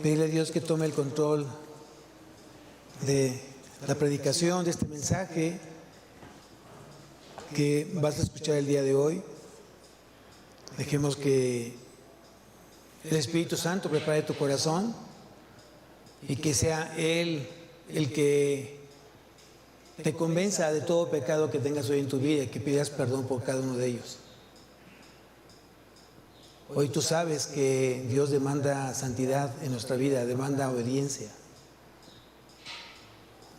pedirle a Dios que tome el control de la predicación de este mensaje que vas a escuchar el día de hoy. Dejemos que el Espíritu Santo prepare tu corazón y que sea Él el que te convenza de todo pecado que tengas hoy en tu vida y que pidas perdón por cada uno de ellos. Hoy tú sabes que Dios demanda santidad en nuestra vida, demanda obediencia,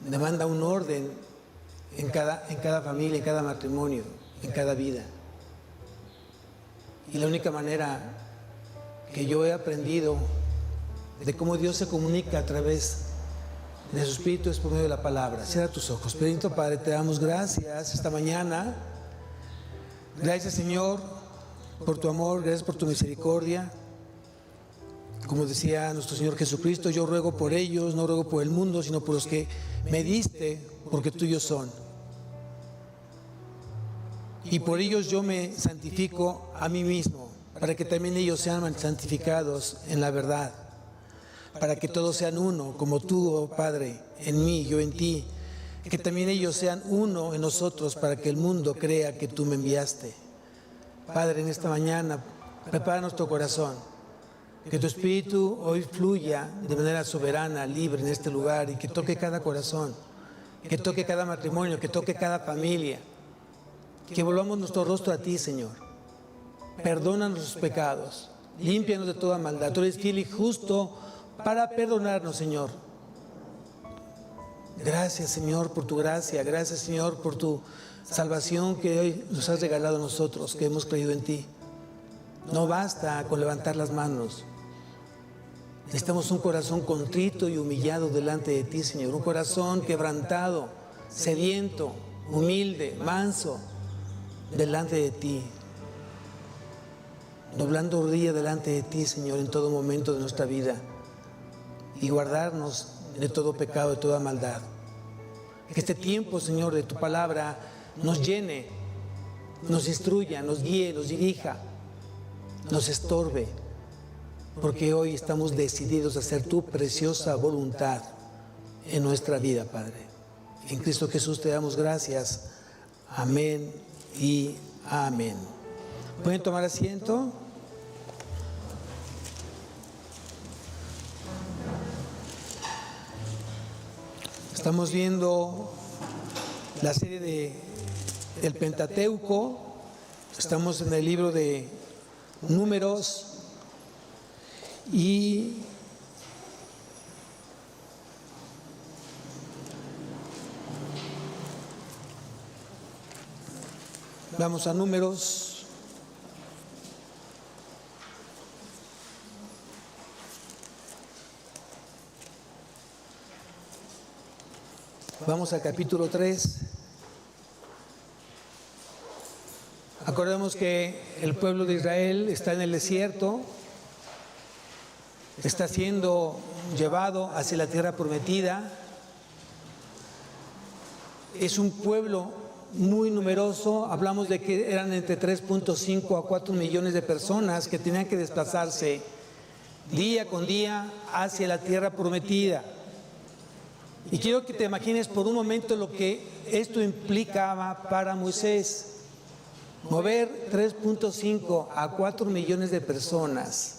demanda un orden en cada familia, en cada matrimonio, en cada vida. Y la única manera que yo he aprendido de cómo Dios se comunica a través de su Espíritu es por medio de la palabra. Cierra tus ojos. Bendito Padre, te damos gracias esta mañana. Gracias, Señor, por tu amor, gracias por tu misericordia. Como decía nuestro Señor Jesucristo, yo ruego por ellos, no ruego por el mundo, sino por los que me diste, porque tuyos son. Y por ellos yo me santifico a mí mismo, para que también ellos sean santificados en la verdad, para que todos sean uno, como tú, oh Padre, en mí, yo en ti, que también ellos sean uno en nosotros, para que el mundo crea que tú me enviaste. Padre, en esta mañana, prepara nuestro corazón, que tu Espíritu hoy fluya de manera soberana, libre en este lugar, y que toque cada corazón, que toque cada matrimonio, que toque cada familia, que volvamos nuestro rostro a ti, Señor. Perdona nuestros pecados, límpianos de toda maldad. Tú eres fiel y justo para perdonarnos, Señor. Gracias, Señor, por tu gracia. Gracias, Señor, por tu salvación que hoy nos has regalado a nosotros, que hemos creído en ti. No basta con levantar las manos. Necesitamos un corazón contrito y humillado delante de ti, Señor. Un corazón quebrantado, sediento, humilde, manso, delante de ti. Doblando rodilla delante de ti, Señor, en todo momento de nuestra vida. Y guardarnos de todo pecado, de toda maldad. Que este tiempo, Señor, de tu palabra nos llene, nos instruya, nos guíe, nos dirija, nos estorbe, porque hoy estamos decididos a hacer tu preciosa voluntad en nuestra vida, Padre. En Cristo Jesús te damos gracias. Amén y amén. ¿Pueden tomar asiento? Estamos viendo la serie del Pentateuco. Estamos en el libro de Números y vamos a Números. Vamos al capítulo 3. Acordemos que el pueblo de Israel está en el desierto, está siendo llevado hacia la tierra prometida. Es un pueblo muy numeroso, hablamos de que eran entre 3.5 a 4 millones de personas que tenían que desplazarse día con día hacia la tierra prometida. Y quiero que te imagines por un momento lo que esto implicaba para Moisés. Mover 3.5 a 4 millones de personas,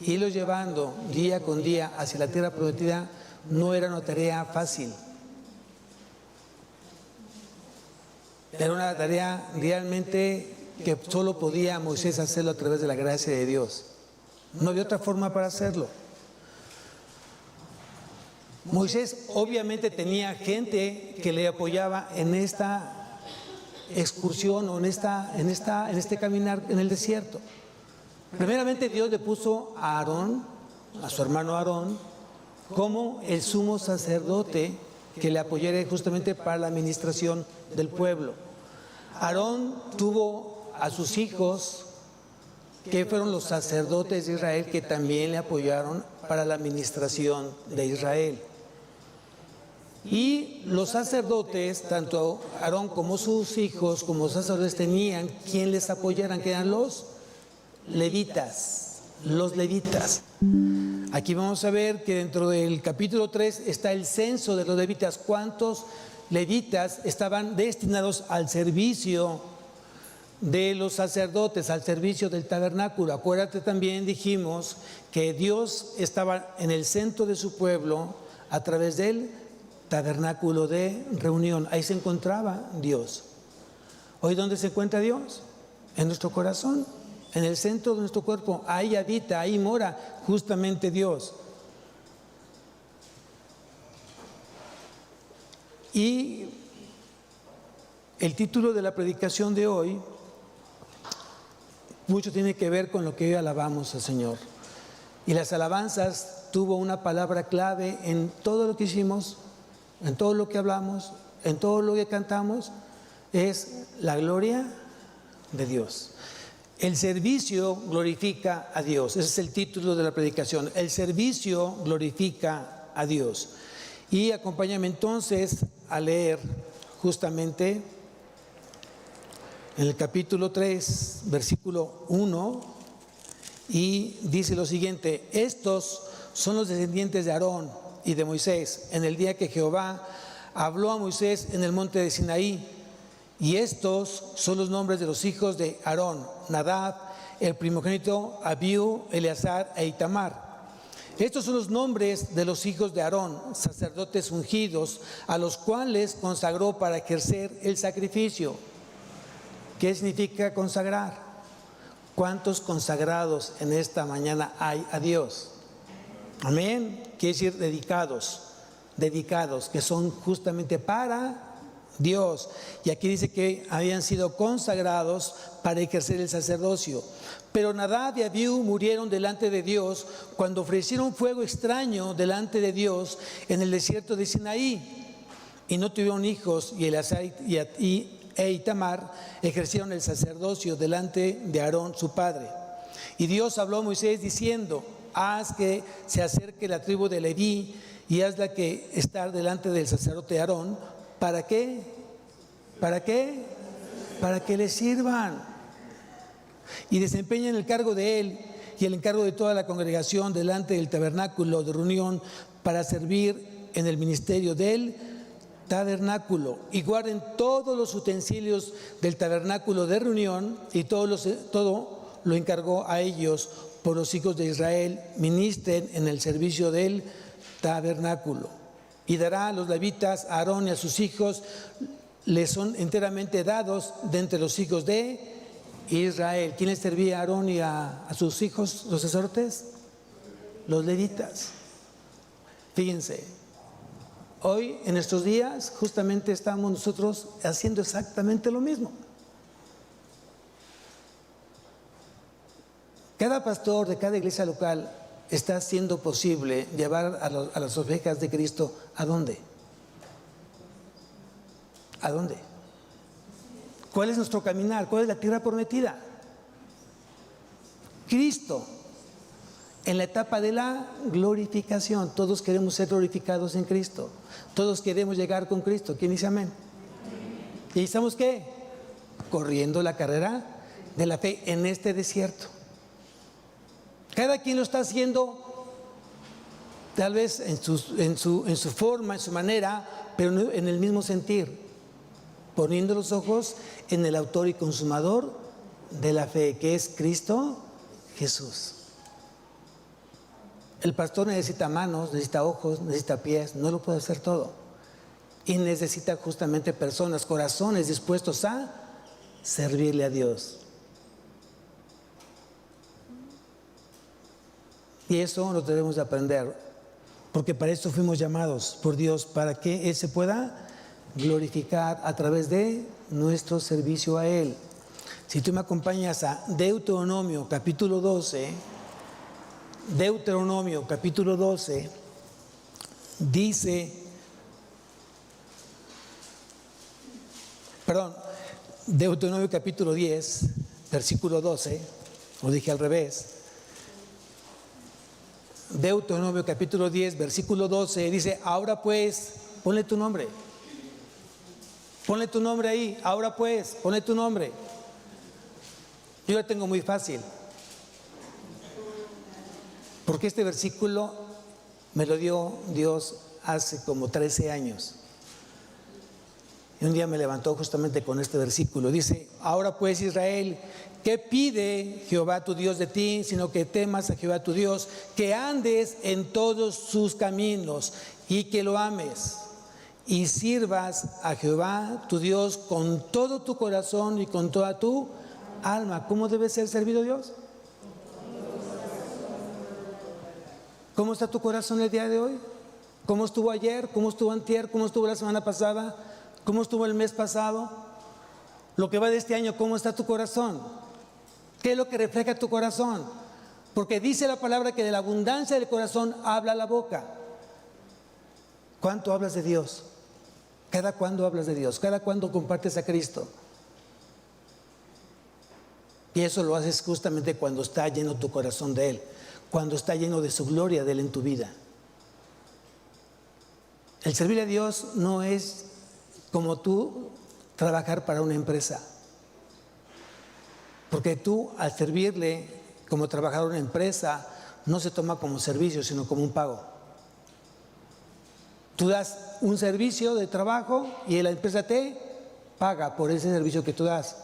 irlos llevando día con día hacia la tierra prometida, no era una tarea fácil. Era una tarea realmente que solo podía Moisés hacerlo a través de la gracia de Dios. No había otra forma para hacerlo. Moisés obviamente tenía gente que le apoyaba en esta excursión o en este caminar en el desierto. Primeramente Dios le puso a Aarón, a su hermano Aarón, como el sumo sacerdote que le apoyara justamente para la administración del pueblo. Aarón tuvo a sus hijos, que fueron los sacerdotes de Israel, que también le apoyaron para la administración de Israel. Y los sacerdotes, tanto Aarón como sus hijos, como sacerdotes, tenían quien les apoyaran, que eran los levitas. los levitas. Aquí vamos a ver que dentro del capítulo 3 está el censo de los levitas. ¿Cuántos levitas estaban destinados al servicio de los sacerdotes, al servicio del tabernáculo? Acuérdate, también dijimos que Dios estaba en el centro de su pueblo a través del tabernáculo de reunión. Ahí se encontraba Dios. ¿Hoy dónde se encuentra Dios? En nuestro corazón, en el centro de nuestro cuerpo. Ahí habita, ahí mora justamente Dios. Y el título de la predicación de hoy mucho tiene que ver con lo que hoy alabamos al Señor. Y las alabanzas tuvo una palabra clave en todo lo que hicimos, en todo lo que hablamos, en todo lo que cantamos, es la gloria de Dios. El servicio glorifica a Dios. Ese es el título de la predicación. El servicio glorifica a Dios. Y acompáñame entonces a leer justamente en el capítulo 3, versículo 1, y dice lo siguiente: estos son los descendientes de Aarón y de Moisés en el día que Jehová habló a Moisés en el monte de Sinaí. Y estos son los nombres de los hijos de Aarón: Nadab, el primogénito, Abiú, Eleazar e Itamar. Estos son los nombres de los hijos de Aarón, sacerdotes ungidos, a los cuales consagró para ejercer el sacrificio. ¿Qué significa consagrar? ¿Cuántos consagrados en esta mañana hay a Dios? Amén. Quiere decir dedicados, que son justamente para Dios. Y aquí dice que habían sido consagrados para ejercer el sacerdocio. Pero Nadab y Abiú murieron delante de Dios cuando ofrecieron fuego extraño delante de Dios en el desierto de Sinaí, y no tuvieron hijos, y Eleazar e Itamar ejercieron el sacerdocio delante de Aarón su padre. Y Dios habló a Moisés diciendo: haz que se acerque la tribu de Leví y hazla que estar delante del sacerdote Aarón. ¿Para qué? ¿Para qué? Para que le sirvan y desempeñen el cargo de él y el encargo de toda la congregación delante del tabernáculo de reunión, para servir en el ministerio del tabernáculo, y guarden todos los utensilios del tabernáculo de reunión, y todo lo encargó a ellos por los hijos de Israel, ministren en el servicio del tabernáculo. Y dará a los levitas, a Aarón y a sus hijos, les son enteramente dados de entre los hijos de Israel. ¿Quién les servía a Aarón y a sus hijos, los sacerdotes? Los levitas. Fíjense, hoy en estos días justamente estamos nosotros haciendo exactamente lo mismo. Cada pastor de cada iglesia local está haciendo posible llevar a las ovejas de Cristo. ¿A dónde? ¿A dónde? ¿Cuál es nuestro caminar? ¿Cuál es la tierra prometida? Cristo, en la etapa de la glorificación. Todos queremos ser glorificados en Cristo. Todos queremos llegar con Cristo. ¿Quién dice amén? ¿Y estamos qué? Corriendo la carrera de la fe en este desierto. Cada quien lo está haciendo, tal vez en su forma, en su manera, pero en el mismo sentir, poniendo los ojos en el autor y consumador de la fe, que es Cristo Jesús. El pastor necesita manos, necesita ojos, necesita pies, no lo puede hacer todo. Y necesita justamente personas, corazones dispuestos a servirle a Dios. Y eso lo debemos de aprender, porque para eso fuimos llamados por Dios, para que Él se pueda glorificar a través de nuestro servicio a Él. Si tú me acompañas a Deuteronomio capítulo 12, Deuteronomio capítulo 12, Deuteronomio capítulo 10, versículo 12, lo dije al revés. Deuteronomio capítulo 10, versículo 12, dice: ahora pues, ponle tu nombre. Ponle tu nombre ahí. Ahora pues, ponle tu nombre. Yo lo tengo muy fácil. Porque este versículo me lo dio Dios hace como 13 años. Y un día me levantó justamente con este versículo. Dice: ahora pues, Israel, ¿qué pide Jehová tu Dios de ti? Sino que temas a Jehová tu Dios, que andes en todos sus caminos y que lo ames. Y sirvas a Jehová tu Dios con todo tu corazón y con toda tu alma. ¿Cómo debe ser servido Dios? ¿Cómo está tu corazón el día de hoy? ¿Cómo estuvo ayer? ¿Cómo estuvo antier? ¿Cómo estuvo la semana pasada? ¿Cómo estuvo el mes pasado? Lo que va de este año, ¿cómo está tu corazón? ¿Qué es lo que refleja tu corazón? Porque dice la palabra que de la abundancia del corazón habla la boca. ¿Cuánto hablas de Dios? ¿Cada cuándo hablas de Dios? ¿Cada cuándo compartes a Cristo? Y eso lo haces justamente cuando está lleno tu corazón de Él, cuando está lleno de su gloria de Él en tu vida. El servir a Dios no es como tú trabajar para una empresa. Porque tú, al servirle como trabajador en una empresa, no se toma como servicio, sino como un pago. Tú das un servicio de trabajo y la empresa te paga por ese servicio que tú das.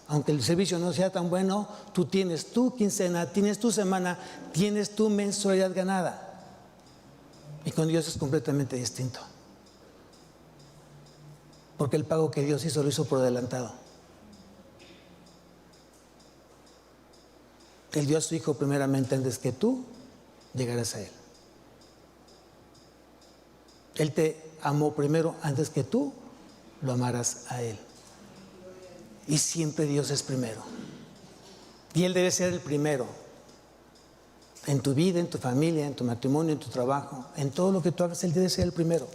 Aunque el servicio no sea tan bueno, tú tienes tu quincena, tienes tu semana, tienes tu mensualidad ganada. Y con Dios es completamente distinto. Porque el pago que Dios hizo, lo hizo por adelantado. Él dio a su Hijo primeramente antes que tú llegaras a Él. Él te amó primero antes que tú lo amaras a Él. Y siempre Dios es primero. Y Él debe ser el primero. En tu vida, en tu familia, en tu matrimonio, en tu trabajo, en todo lo que tú hagas, Él debe ser el primero.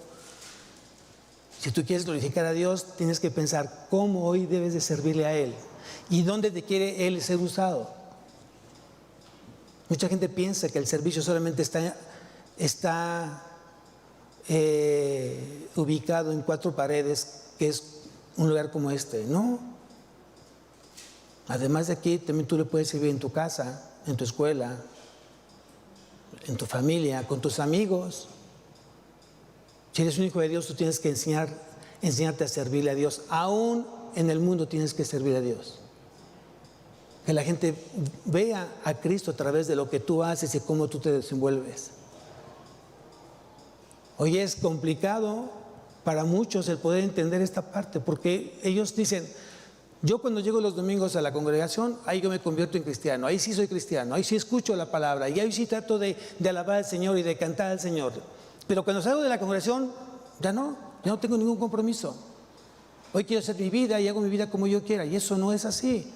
Si tú quieres glorificar a Dios, tienes que pensar cómo hoy debes de servirle a Él y dónde te quiere Él ser usado. Mucha gente piensa que el servicio solamente está ubicado en 4 paredes, que es un lugar como este. No. Además de aquí, también tú le puedes servir en tu casa, en tu escuela, en tu familia, con tus amigos. Si eres un hijo de Dios, tú tienes que enseñarte a servirle a Dios. Aún en el mundo tienes que servir a Dios. Que la gente vea a Cristo a través de lo que tú haces y cómo tú te desenvuelves. Hoy es complicado para muchos el poder entender esta parte, porque ellos dicen: yo cuando llego los domingos a la congregación, ahí yo me convierto en cristiano, ahí sí soy cristiano, ahí sí escucho la palabra, y ahí sí trato de alabar al Señor y de cantar al Señor. Pero cuando salgo de la congregación, ya no tengo ningún compromiso. Hoy quiero hacer mi vida y hago mi vida como yo quiera, y eso no es así.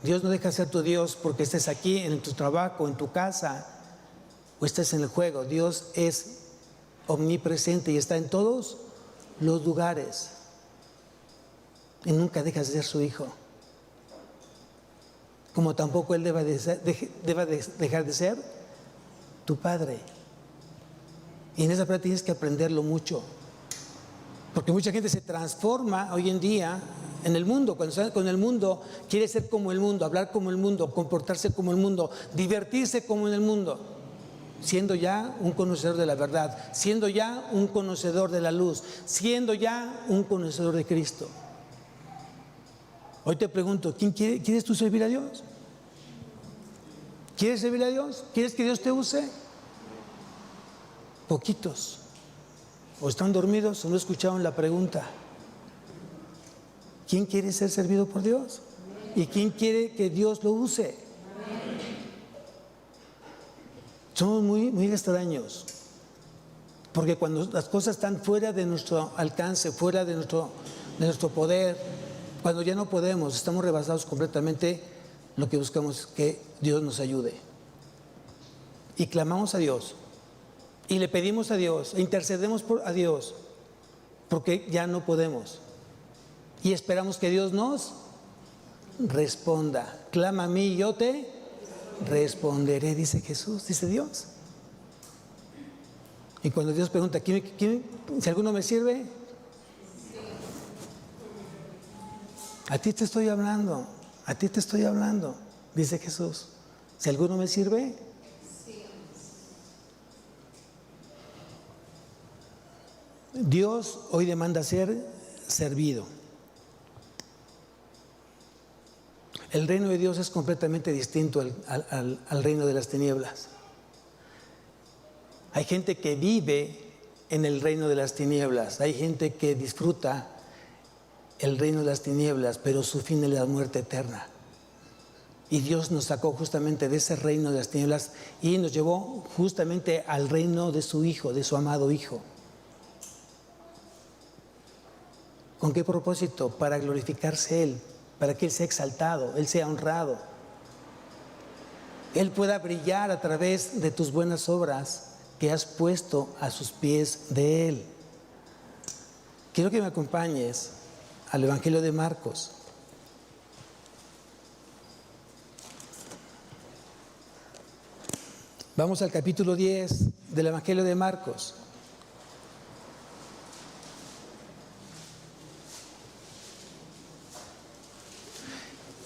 Dios no deja de ser tu Dios porque estés aquí en tu trabajo, en tu casa, o estés en el juego. Dios es omnipresente y está en todos los lugares. Y nunca dejas de ser su hijo. Como tampoco Él deba dejar de ser tu padre. Y en esa parte tienes que aprenderlo mucho. Porque mucha gente se transforma hoy en día en el mundo. Cuando sale con el mundo, quiere ser como el mundo, hablar como el mundo, comportarse como el mundo, divertirse como en el mundo, siendo ya un conocedor de la verdad, siendo ya un conocedor de la luz, siendo ya un conocedor de Cristo. Hoy te pregunto, ¿quieres tú servir a Dios? ¿Quieres servir a Dios? ¿Quieres que Dios te use? Poquitos. O están dormidos o no escucharon la pregunta. ¿Quién quiere ser servido por Dios? ¿Y quién quiere que Dios lo use? Somos muy extraños. Porque cuando las cosas están fuera de nuestro alcance, fuera de nuestro poder, cuando ya no podemos, estamos rebasados completamente, lo que buscamos es que Dios nos ayude. Y clamamos a Dios. Y le pedimos a Dios, e intercedemos a Dios, porque ya no podemos. Y esperamos que Dios nos responda. Clama a mí y yo te responderé, dice Jesús, dice Dios. Y cuando Dios pregunta, si alguno me sirve, a ti te estoy hablando, dice Jesús. Si alguno me sirve, Dios hoy demanda ser servido. El reino de Dios es completamente distinto al reino de las tinieblas. Hay gente que vive en el reino de las tinieblas, hay gente que disfruta el reino de las tinieblas, pero su fin es la muerte eterna. Y Dios nos sacó justamente de ese reino de las tinieblas y nos llevó justamente al reino de su Hijo, de su amado Hijo. ¿Con qué propósito? Para glorificarse Él, para que Él sea exaltado, Él sea honrado. Él pueda brillar a través de tus buenas obras que has puesto a sus pies de Él. Quiero que me acompañes al Evangelio de Marcos. Vamos al capítulo 10 del Evangelio de Marcos.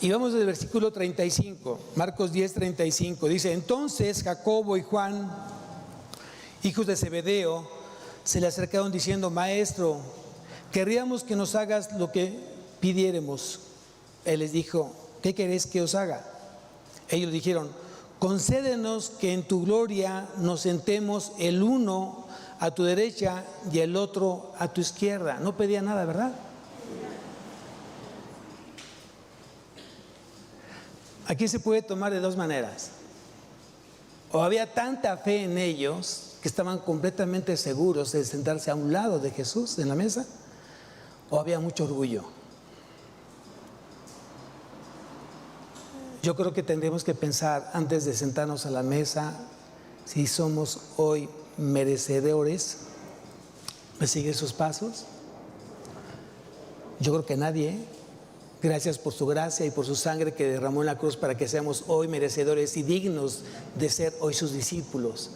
Y vamos del versículo 35, Marcos 10, 35. Dice: entonces Jacobo y Juan, hijos de Zebedeo, se le acercaron diciendo: Maestro, querríamos que nos hagas lo que pidiéremos. Él les dijo: ¿qué queréis que os haga? Ellos dijeron: concédenos que en tu gloria nos sentemos el uno a tu derecha y el otro a tu izquierda. No pedía nada, ¿verdad? Aquí se puede tomar de dos maneras. O había tanta fe en ellos que estaban completamente seguros de sentarse a un lado de Jesús en la mesa, o había mucho orgullo. Yo creo que tendremos que pensar antes de sentarnos a la mesa si somos hoy merecedores de seguir sus pasos. Yo creo que nadie. Gracias por su gracia y por su sangre que derramó en la cruz para que seamos hoy merecedores y dignos de ser hoy sus discípulos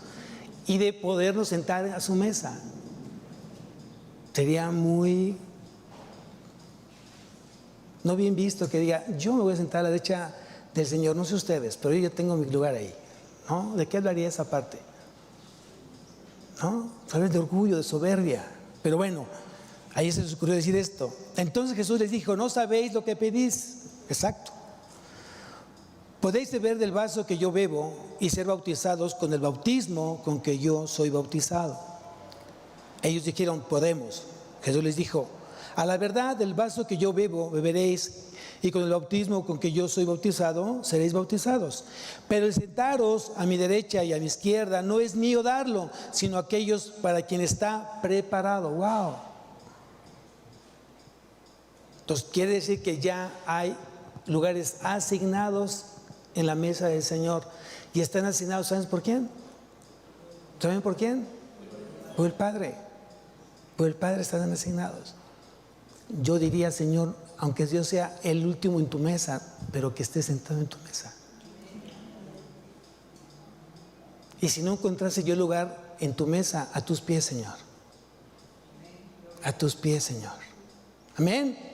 y de podernos sentar a su mesa. Sería muy no bien visto que diga: yo me voy a sentar a la derecha del Señor, no sé ustedes, pero yo ya tengo mi lugar ahí, ¿no? ¿De qué hablaría esa parte? ¿No? Tal vez de orgullo, de soberbia, pero bueno, ahí se les ocurrió decir esto. Entonces Jesús les dijo: no sabéis lo que pedís. Exacto. Podéis beber del vaso que yo bebo y ser bautizados con el bautismo con que yo soy bautizado. Ellos dijeron: podemos. Jesús les dijo: a la verdad, del vaso que yo bebo beberéis, y con el bautismo con que yo soy bautizado seréis bautizados. Pero el sentaros a mi derecha y a mi izquierda no es mío darlo, sino aquellos para quien está preparado. ¡Wow! Entonces quiere decir que ya hay lugares asignados en la mesa del Señor. Y están asignados, ¿saben por quién? ¿Saben por quién? Por el Padre. Por el Padre están asignados. Yo diría: Señor, aunque Dios sea el último en tu mesa, pero que esté sentado en tu mesa. Y si no encontrase yo lugar en tu mesa, a tus pies, Señor. A tus pies, Señor. Amén.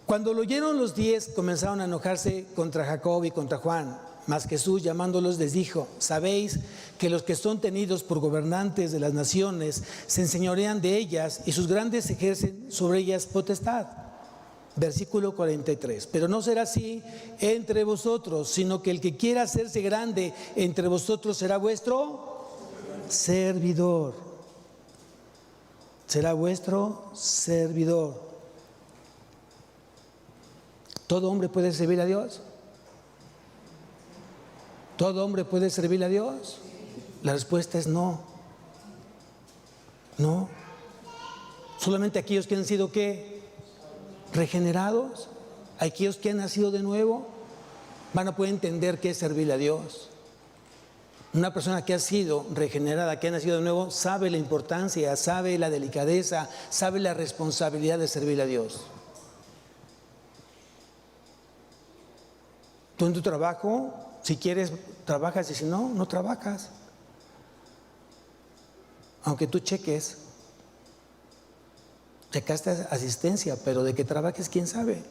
Cuando lo oyeron los 10, comenzaron a enojarse contra Jacob y contra Juan. Mas Jesús, llamándolos, les dijo: sabéis que los que son tenidos por gobernantes de las naciones se enseñorean de ellas, y sus grandes ejercen sobre ellas potestad. Versículo 43. Pero no será así entre vosotros, sino que el que quiera hacerse grande entre vosotros será vuestro servidor. Será vuestro servidor. ¿Todo hombre puede servir a Dios? ¿Todo hombre puede servir a Dios? La respuesta es no. No. Solamente aquellos que han sido, ¿qué? Regenerados. Aquellos que han nacido de nuevo van a poder entender qué es servirle a Dios. Una persona que ha sido regenerada, que ha nacido de nuevo, sabe la importancia, sabe la delicadeza, sabe la responsabilidad de servirle a Dios. Tú en tu trabajo, si quieres, trabajas, y si no, no trabajas. Aunque tú checaste asistencia, pero de que trabajes, quién sabe.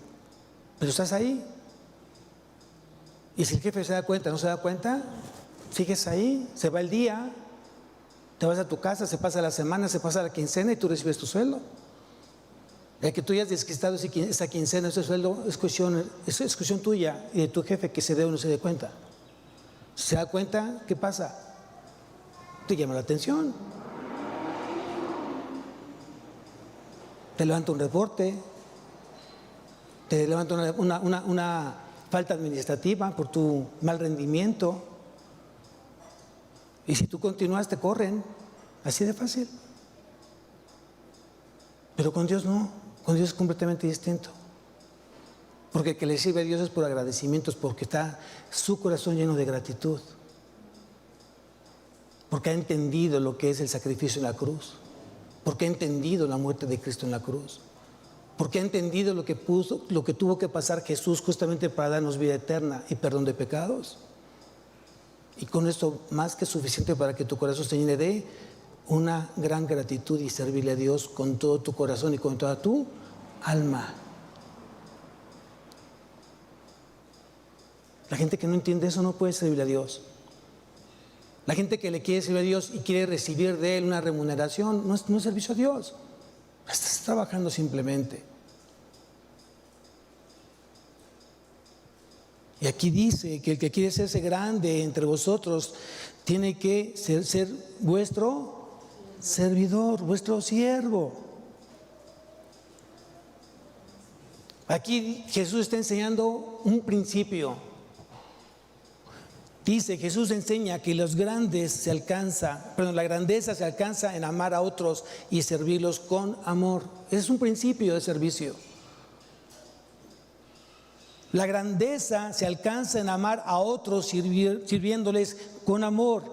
Pero estás ahí. Y si el jefe se da cuenta, no se da cuenta, sigues ahí, se va el día. Te vas a tu casa, se pasa la semana, se pasa la quincena y tú recibes tu sueldo. El que tú hayas desquistado esa quincena, ese sueldo, es cuestión tuya y de tu jefe, que se dé o no se dé cuenta. Si se da cuenta, ¿qué pasa? Te llama la atención. Te levanta un reporte, te levanta una falta administrativa por tu mal rendimiento. Y si tú continúas, te corren. Así de fácil. Pero con Dios no. Con Dios es completamente distinto. Porque el que le sirve a Dios es por agradecimientos, porque está su corazón lleno de gratitud. Porque ha entendido lo que es el sacrificio en la cruz. Porque ha entendido la muerte de Cristo en la cruz. Porque ha entendido lo que tuvo que pasar Jesús justamente para darnos vida eterna y perdón de pecados. Y con esto más que suficiente para que tu corazón se llene de una gran gratitud y servirle a Dios con todo tu corazón y con toda tu alma. La gente que no entiende eso no puede servirle a Dios. La gente que le quiere servir a Dios y quiere recibir de Él una remuneración, no es servicio a Dios. Estás trabajando simplemente. Y aquí dice que el que quiere hacerse grande entre vosotros tiene que ser vuestro servidor, vuestro siervo. Aquí Jesús está enseñando un principio. Dice, Jesús enseña que la grandeza se alcanza en amar a otros y servirlos con amor. Ese es un principio de servicio. La grandeza se alcanza en amar a otros sirviéndoles con amor.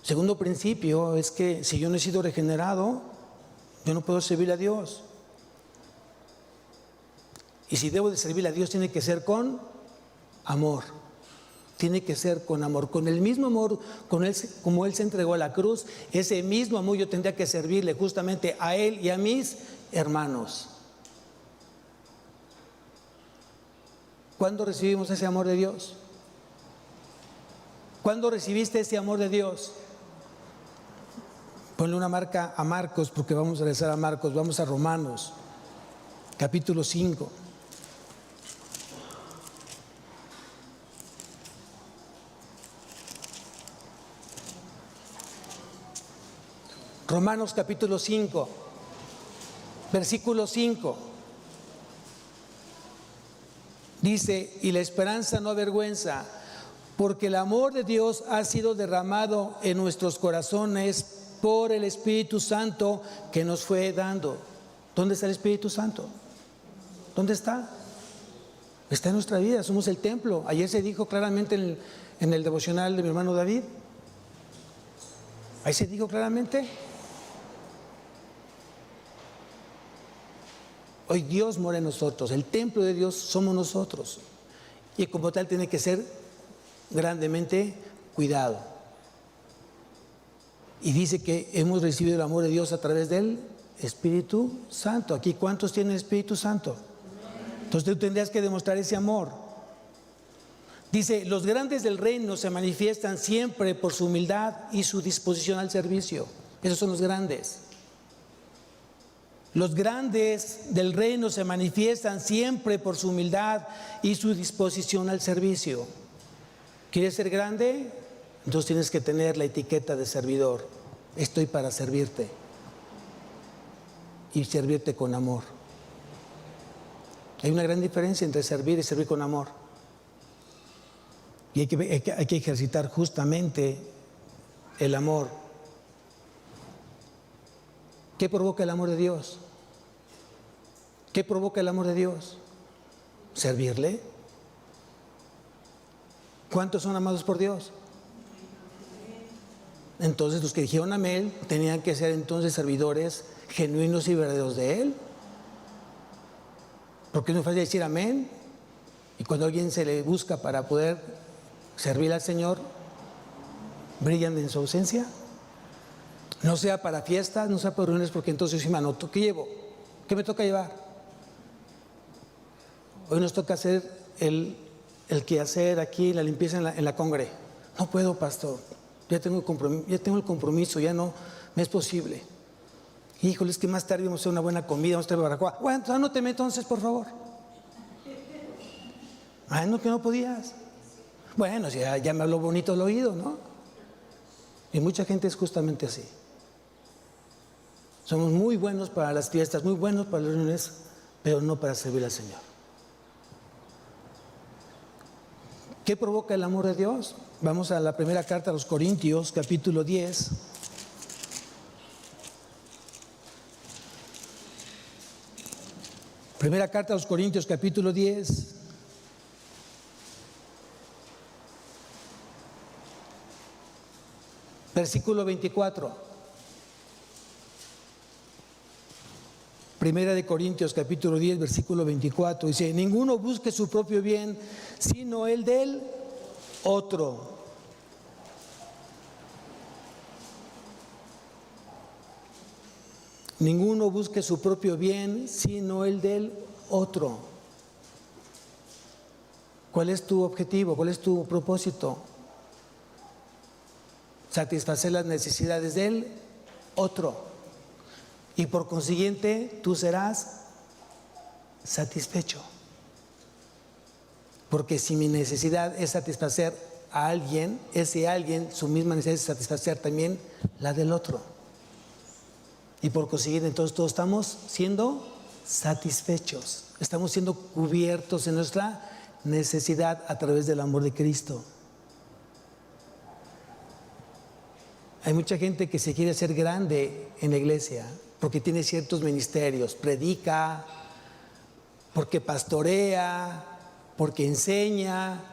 Segundo principio es que si yo no he sido regenerado, yo no puedo servir a Dios. Y si debo de servir a Dios, tiene que ser con amor. Tiene que ser con amor. Con el mismo amor como Él se entregó a la cruz, ese mismo amor yo tendría que servirle justamente a Él y a mis hermanos. ¿Cuándo recibimos ese amor de Dios? ¿Cuándo recibiste ese amor de Dios? Ponle una marca a Marcos, porque vamos a regresar a Marcos. Vamos a Romanos, capítulo 5. Romanos capítulo 5, versículo 5. Dice, y la esperanza no avergüenza, porque el amor de Dios ha sido derramado en nuestros corazones por el Espíritu Santo que nos fue dando. ¿Dónde está el Espíritu Santo? ¿Dónde está? Está en nuestra vida, somos el templo. Ayer se dijo claramente en el devocional de mi hermano David. Ahí se dijo claramente. Hoy Dios mora en nosotros, el templo de Dios somos nosotros. Y como tal tiene que ser grandemente cuidado. Y dice que hemos recibido el amor de Dios a través del Espíritu Santo. Aquí, ¿cuántos tienen el Espíritu Santo? Entonces tú tendrías que demostrar ese amor. Dice, los grandes del reino se manifiestan siempre por su humildad y su disposición al servicio. Esos son los grandes. Los grandes del reino se manifiestan siempre por su humildad y su disposición al servicio. ¿Quieres ser grande? Entonces tienes que tener la etiqueta de servidor. Estoy para servirte. Y servirte con amor. Hay una gran diferencia entre servir y servir con amor. Y hay que ejercitar justamente el amor. ¿Qué provoca el amor de Dios? ¿Qué provoca el amor de Dios? ¿Servirle? ¿Cuántos son amados por Dios? Entonces los que dijeron amén tenían que ser entonces servidores genuinos y verdaderos de Él. Porque no es fácil decir amén y cuando a alguien se le busca para poder servir al Señor, brillan en su ausencia. No sea para fiestas, no sea para reuniones, porque entonces sí me anoto. ¿Qué llevo? ¿Qué me toca llevar? Hoy nos toca hacer el quehacer aquí, la limpieza en la congre. No puedo, pastor, ya tengo el compromiso, ya no me es posible. Híjole, es que más tarde vamos a hacer una buena comida, vamos a traer barbacoa. Bueno, anóteme entonces, por favor. No, que no podías. Bueno, ya me habló bonito el oído, ¿no? Y mucha gente es justamente así. Somos muy buenos para las fiestas, muy buenos para las reuniones, pero no para servir al Señor. ¿Qué provoca el amor de Dios? Vamos a la primera carta a los Corintios, capítulo 10. Primera carta a los Corintios, capítulo 10. Versículo 24. Primera de Corintios, capítulo 10, versículo 24. Dice: ninguno busque su propio bien, sino el del otro. Ninguno busque su propio bien, sino el del otro. ¿Cuál es tu objetivo? ¿Cuál es tu propósito? Satisfacer las necesidades del otro. Y por consiguiente, tú serás satisfecho. Porque si mi necesidad es satisfacer a alguien, ese alguien, su misma necesidad es satisfacer también la del otro. Y por consiguiente, entonces todos estamos siendo satisfechos. Estamos siendo cubiertos en nuestra necesidad a través del amor de Cristo. Hay mucha gente que se quiere hacer grande en la iglesia porque tiene ciertos ministerios, predica, porque pastorea, porque enseña.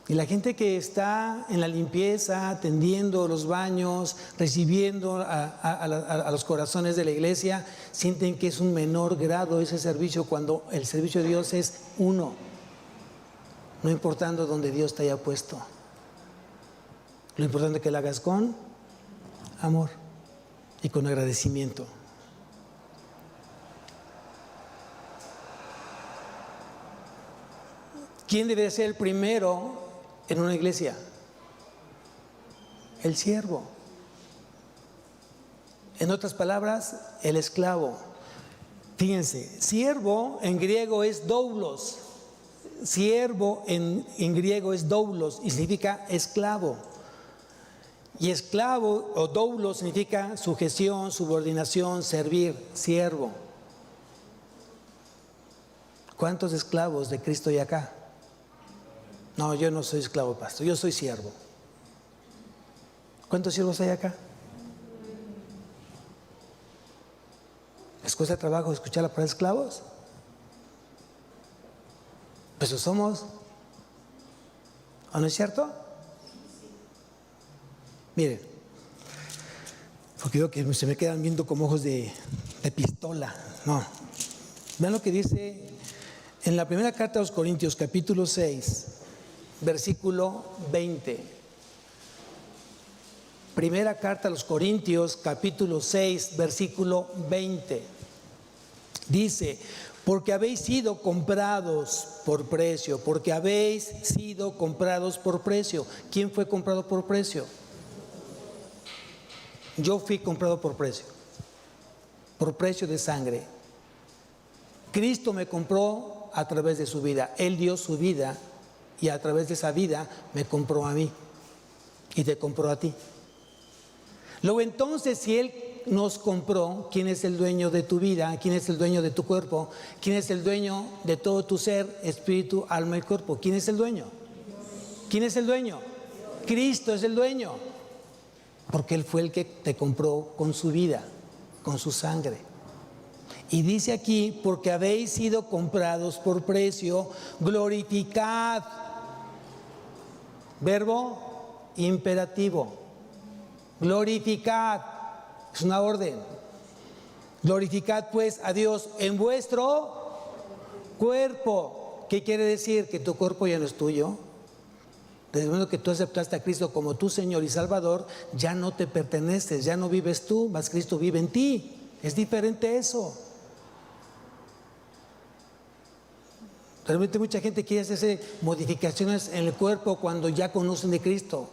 Y la gente que está en la limpieza, atendiendo los baños, recibiendo a los corazones de la iglesia, sienten que es un menor grado ese servicio, cuando el servicio de Dios es uno, no importando donde Dios te haya puesto. Lo importante es que lo hagas con amor y con agradecimiento. ¿Quién debe ser el primero en una iglesia? El siervo. En otras palabras, el esclavo. Fíjense, siervo en griego es doulos. Siervo en griego es doulos y significa esclavo. Y esclavo o doulos significa sujeción, subordinación, servir, siervo. ¿Cuántos esclavos de Cristo hay acá? No, yo no soy esclavo, pastor, yo soy siervo. ¿Cuántos siervos hay acá? ¿Les cuesta trabajo escuchar la palabra esclavos? Pues somos. ¿O no es cierto? Miren, porque veo que se me quedan viendo como ojos de pistola. No. Vean lo que dice en la primera carta a los Corintios, capítulo 6, versículo 20. Primera carta a los Corintios, capítulo 6, versículo 20. Dice: porque habéis sido comprados por precio, porque habéis sido comprados por precio. ¿Quién fue comprado por precio? Yo fui comprado por precio de sangre. Cristo me compró a través de su vida. Él dio su vida y a través de esa vida me compró a mí y te compró a ti. Luego entonces, si Él nos compró, ¿quién es el dueño de tu vida? ¿Quién es el dueño de tu cuerpo? ¿Quién es el dueño de todo tu ser, espíritu, alma y cuerpo? ¿Quién es el dueño? ¿Quién es el dueño? Cristo es el dueño. Porque Él fue el que te compró con su vida, con su sangre. Y dice aquí: porque habéis sido comprados por precio, glorificad. Verbo imperativo. Glorificad. Es una orden. Glorificad pues a Dios en vuestro cuerpo. ¿Qué quiere decir? Que tu cuerpo ya no es tuyo. Desde el momento que tú aceptaste a Cristo como tu Señor y Salvador, ya no te perteneces, ya no vives tú, más Cristo vive en ti. Es diferente eso. Realmente mucha gente quiere hacerse modificaciones en el cuerpo cuando ya conocen de Cristo.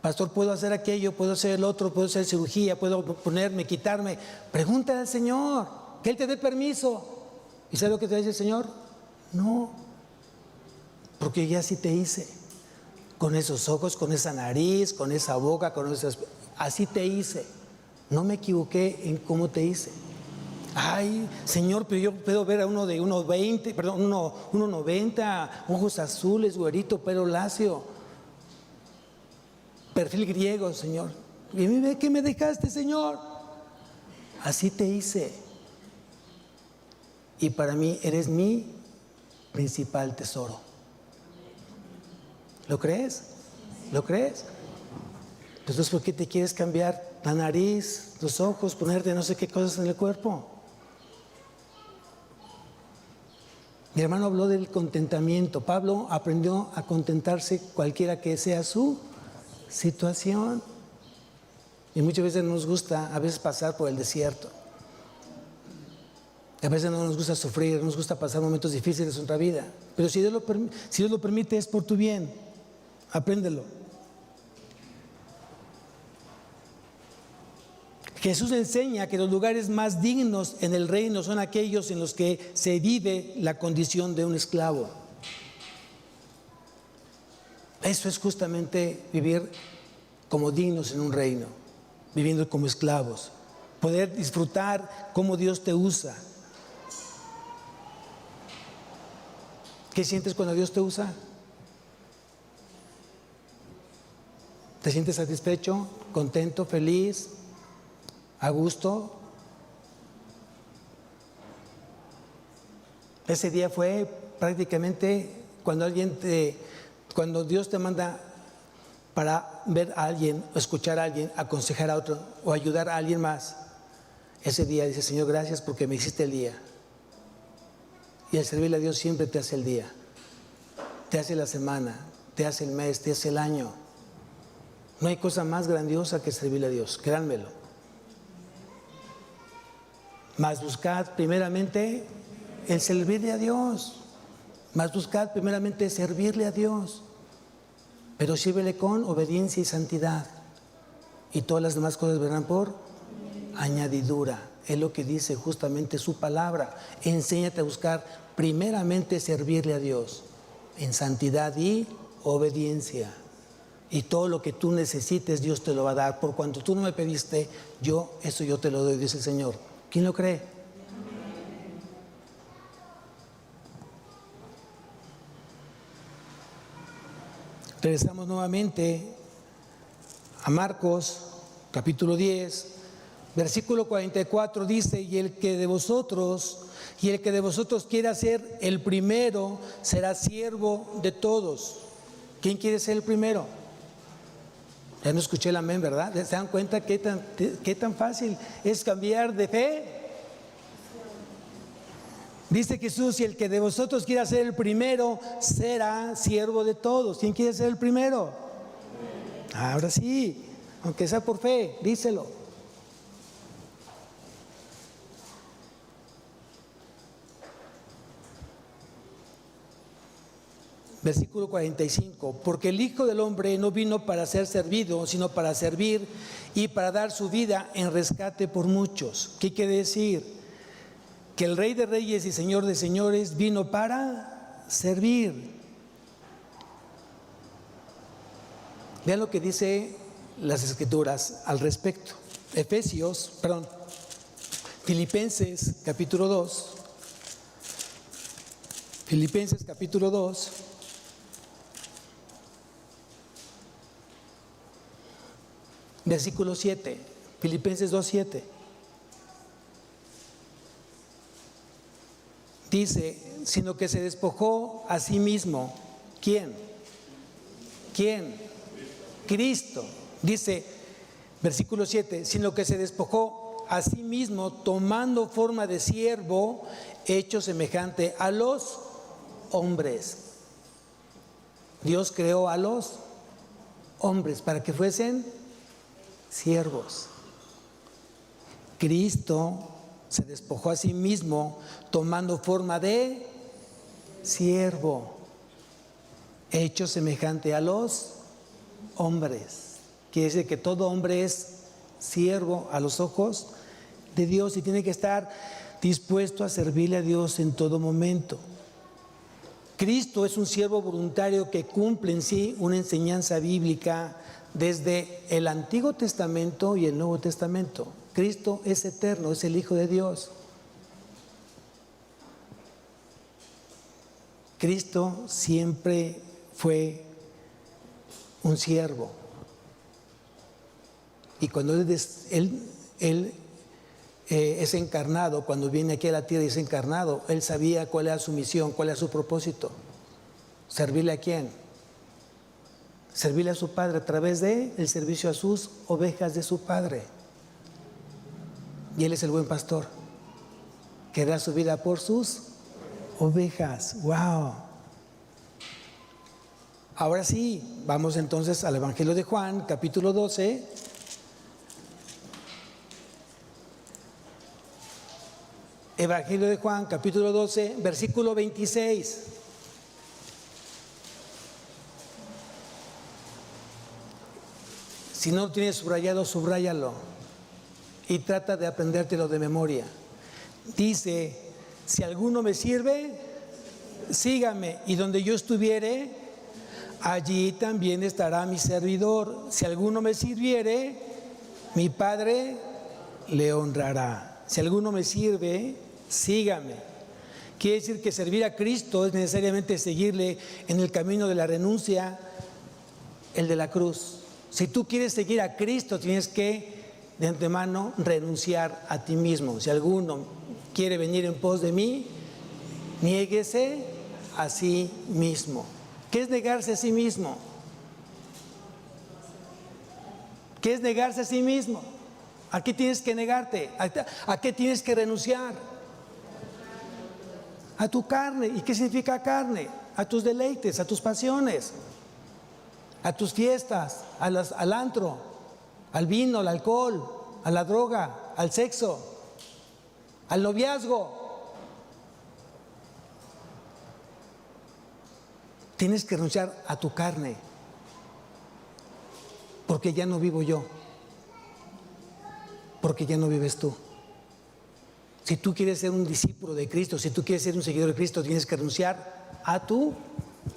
Pastor, puedo hacer aquello, puedo hacer el otro, puedo hacer cirugía, puedo ponerme, quitarme. Pregúntale al Señor, que Él te dé permiso. ¿Y sabe lo que te dice el Señor? No, porque ya sí te hice. Con esos ojos, con esa nariz, con esa boca, con esas... Así te hice. No me equivoqué en cómo te hice. Ay, Señor, pero yo puedo ver a uno de 1.20, perdón, 1.90, ojos azules, güerito, pelo lacio, perfil griego, Señor. ¿Y a mí qué me dejaste, Señor? Así te hice. Y para mí eres mi principal tesoro. ¿Lo crees? ¿Lo crees? Entonces, ¿por qué te quieres cambiar la nariz, los ojos, ponerte no sé qué cosas en el cuerpo? Mi hermano habló del contentamiento. Pablo aprendió a contentarse cualquiera que sea su situación. Y muchas veces nos gusta pasar por el desierto. A veces no nos gusta sufrir, no nos gusta pasar momentos difíciles en nuestra vida. Pero si Dios lo permite, es por tu bien. Apréndelo. Jesús enseña que los lugares más dignos en el reino son aquellos en los que se vive la condición de un esclavo. Eso es justamente vivir como dignos en un reino, viviendo como esclavos, poder disfrutar cómo Dios te usa. ¿Qué sientes cuando Dios te usa? ¿Te sientes satisfecho, contento, feliz, a gusto? Ese día fue prácticamente cuando Dios te manda para ver a alguien, o escuchar a alguien, aconsejar a otro o ayudar a alguien más. Ese día dice: Señor, gracias porque me hiciste el día. Y al servirle a Dios siempre te hace el día, te hace la semana, te hace el mes, te hace el año. No hay cosa más grandiosa que servirle a Dios, créanmelo. Mas buscad primeramente el servirle a Dios. Mas buscad primeramente servirle a Dios. Pero sírvele con obediencia y santidad. Y todas las demás cosas vendrán por añadidura. Es lo que dice justamente su palabra. Enséñate a buscar primeramente servirle a Dios en santidad y obediencia. Y todo lo que tú necesites, Dios te lo va a dar. Por cuanto tú no me pediste, yo te lo doy, dice el Señor. ¿Quién lo cree? Regresamos nuevamente a Marcos, capítulo 10, versículo 44, dice: y el que de vosotros quiera ser el primero, será siervo de todos. ¿Quién quiere ser el primero? Ya no escuché el amén, ¿verdad? ¿Se dan cuenta qué tan fácil es cambiar de fe? Dice Jesús: y el que de vosotros quiera ser el primero, será siervo de todos. ¿Quién quiere ser el primero? Ahora sí, aunque sea por fe, díselo. Versículo 45, porque el Hijo del Hombre no vino para ser servido, sino para servir y para dar su vida en rescate por muchos. ¿Qué quiere decir? Que el Rey de Reyes y Señor de Señores vino para servir. Vean lo que dice las Escrituras al respecto. Filipenses capítulo 2. Filipenses capítulo 2. Versículo 7, Filipenses 2:7. Dice: sino que se despojó a sí mismo. ¿Quién? Cristo. Dice, versículo 7, sino que se despojó a sí mismo, tomando forma de siervo, hecho semejante a los hombres. Dios creó a los hombres para que fuesen siervos. Cristo se despojó a sí mismo tomando forma de siervo, hecho semejante a los hombres. quiere decir que todo hombre es siervo a los ojos de Dios y tiene que estar dispuesto a servirle a Dios en todo momento. Cristo es un siervo voluntario que cumple en sí una enseñanza bíblica desde el Antiguo Testamento y el Nuevo Testamento. Cristo es eterno, es el Hijo de Dios. Cristo siempre fue un siervo. Y cuando Él es encarnado, cuando viene aquí a la tierra y es encarnado, Él sabía cuál era su misión, cuál era su propósito. ¿Servirle a quién? Servirle a su Padre a través de el servicio a sus ovejas de su Padre. Y Él es el buen pastor, que da su vida por sus ovejas. ¡Wow! Ahora sí, vamos entonces al Evangelio de Juan, capítulo 12. Evangelio de Juan, capítulo 12, versículo 26. Si no lo tienes subrayado, subráyalo y trata de aprendértelo de memoria. Dice: si alguno me sirve, sígame, y donde yo estuviere, allí también estará mi servidor. Si alguno me sirviere, mi Padre le honrará. Si alguno me sirve, sígame. Quiere decir que servir a Cristo es necesariamente seguirle en el camino de la renuncia, el de la cruz. Si tú quieres seguir a Cristo, tienes que de antemano renunciar a ti mismo. Si alguno quiere venir en pos de mí, niéguese a sí mismo. ¿Qué es negarse a sí mismo? ¿Qué es negarse a sí mismo? ¿A qué tienes que negarte? ¿A qué tienes que renunciar? A tu carne. ¿Y qué significa carne? A tus deleites, a tus pasiones, a tus fiestas, al antro, al vino, al alcohol, a la droga, al sexo, al noviazgo. Tienes que renunciar a tu carne, porque ya no vivo yo, porque ya no vives tú. Si tú quieres ser un discípulo de Cristo, si tú quieres ser un seguidor de Cristo, tienes que renunciar a tu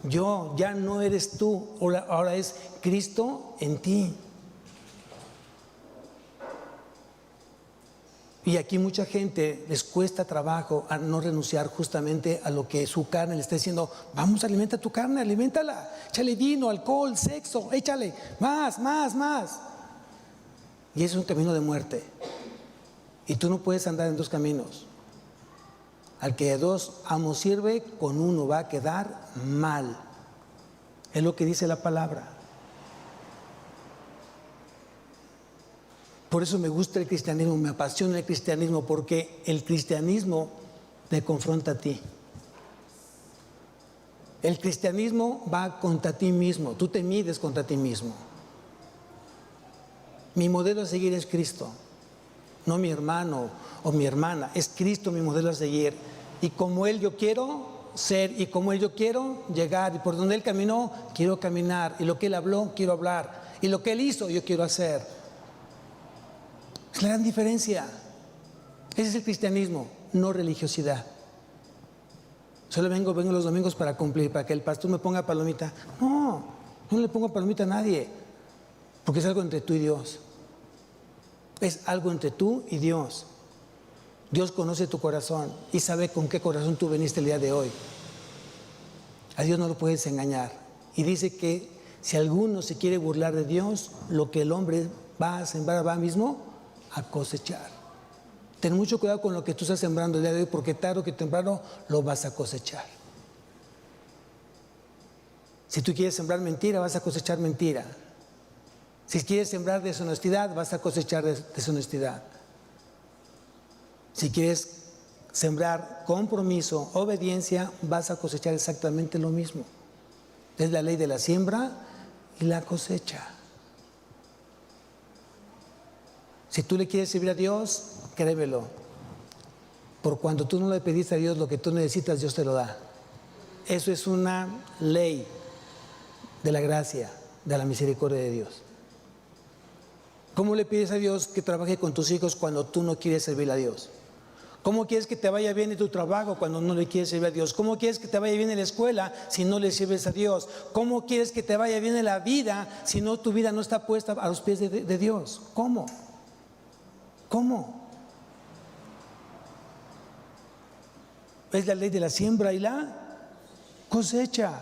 yo. Ya no eres tú, ahora es Cristo en ti. Y aquí mucha gente les cuesta trabajo a no renunciar justamente a lo que su carne le está diciendo. Vamos, alimenta tu carne, aliméntala, échale vino, alcohol, sexo, échale más. Y es un camino de muerte. Y tú no puedes andar en dos caminos. Al que de dos amos sirve, con uno va a quedar mal. Es lo que dice la palabra. Por eso me gusta el cristianismo, me apasiona el cristianismo, porque el cristianismo te confronta a ti. El cristianismo va contra ti mismo, tú te mides contra ti mismo. Mi modelo a seguir es Cristo, no mi hermano o mi hermana, es Cristo mi modelo a seguir. Y como Él yo quiero ser, y como Él yo quiero llegar, y por donde Él caminó, quiero caminar, y lo que Él habló, quiero hablar, y lo que Él hizo, yo quiero hacer. Es la gran diferencia. Ese es el cristianismo, no religiosidad. Solo vengo los domingos para cumplir, para que el pastor me ponga palomita. No le pongo palomita a nadie, porque es algo entre tú y Dios. Es algo entre tú y Dios. Dios conoce tu corazón y sabe con qué corazón tú viniste el día de hoy. A Dios no lo puedes engañar. Y dice que si alguno se quiere burlar de Dios, lo que el hombre va a sembrar va mismo a cosechar. Ten mucho cuidado con lo que tú estás sembrando el día de hoy, porque tarde o que temprano lo vas a cosechar. Si tú quieres sembrar mentira, vas a cosechar mentira. Si quieres sembrar deshonestidad, vas a cosechar deshonestidad. Si quieres sembrar compromiso, obediencia, vas a cosechar exactamente lo mismo. Es la ley de la siembra y la cosecha. Si tú le quieres servir a Dios, créemelo. Por cuando tú no le pediste a Dios lo que tú necesitas, Dios te lo da. Eso es una ley de la gracia, de la misericordia de Dios. ¿Cómo le pides a Dios que trabaje con tus hijos cuando tú no quieres servir a Dios? ¿Cómo quieres que te vaya bien en tu trabajo cuando no le quieres servir a Dios? ¿Cómo quieres que te vaya bien en la escuela si no le sirves a Dios? ¿Cómo quieres que te vaya bien en la vida si no tu vida no está puesta a los pies de Dios? ¿Cómo? ¿Cómo? Es la ley de la siembra y la cosecha.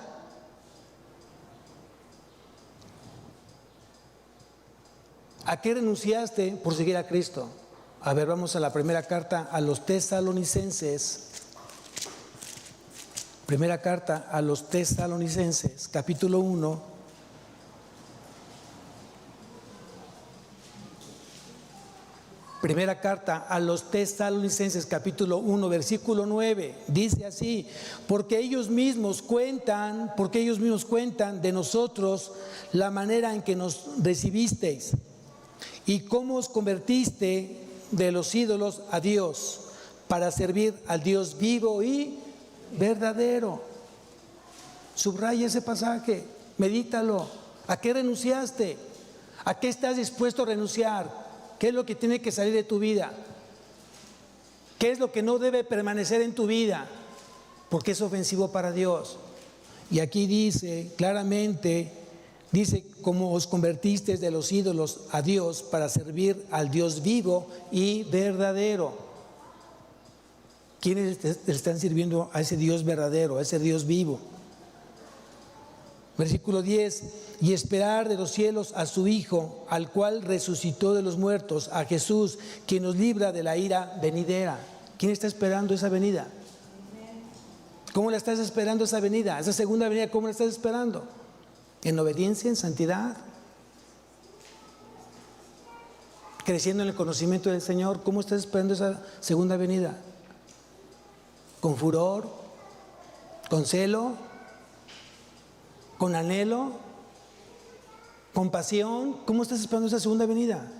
¿A qué renunciaste por seguir a Cristo? A ver, vamos a la primera carta a los Tesalonicenses. Primera carta a los Tesalonicenses, capítulo 1. Primera carta a los Tesalonicenses, capítulo 1, versículo 9. Dice así: porque ellos mismos cuentan de nosotros la manera en que nos recibisteis y cómo os convertiste de los ídolos a Dios, para servir al Dios vivo y verdadero. Subraya ese pasaje, medítalo. ¿A qué renunciaste? ¿A qué estás dispuesto a renunciar? ¿Qué es lo que tiene que salir de tu vida? ¿Qué es lo que no debe permanecer en tu vida? Porque es ofensivo para Dios. Y aquí dice claramente, dice cómo os convertisteis de los ídolos a Dios para servir al Dios vivo y verdadero. ¿Quiénes le están sirviendo a ese Dios verdadero, a ese Dios vivo? Versículo 10: y esperar de los cielos a su Hijo, al cual resucitó de los muertos, a Jesús, quien nos libra de la ira venidera. ¿Quién está esperando esa venida? ¿Cómo la estás esperando esa venida? Esa segunda venida, ¿cómo la estás esperando? ¿En obediencia, en santidad? ¿Creciendo en el conocimiento del Señor? ¿Cómo estás esperando esa segunda venida? ¿Con furor? ¿Con celo? ¿Con anhelo? ¿Con pasión? ¿Cómo estás esperando esa segunda venida?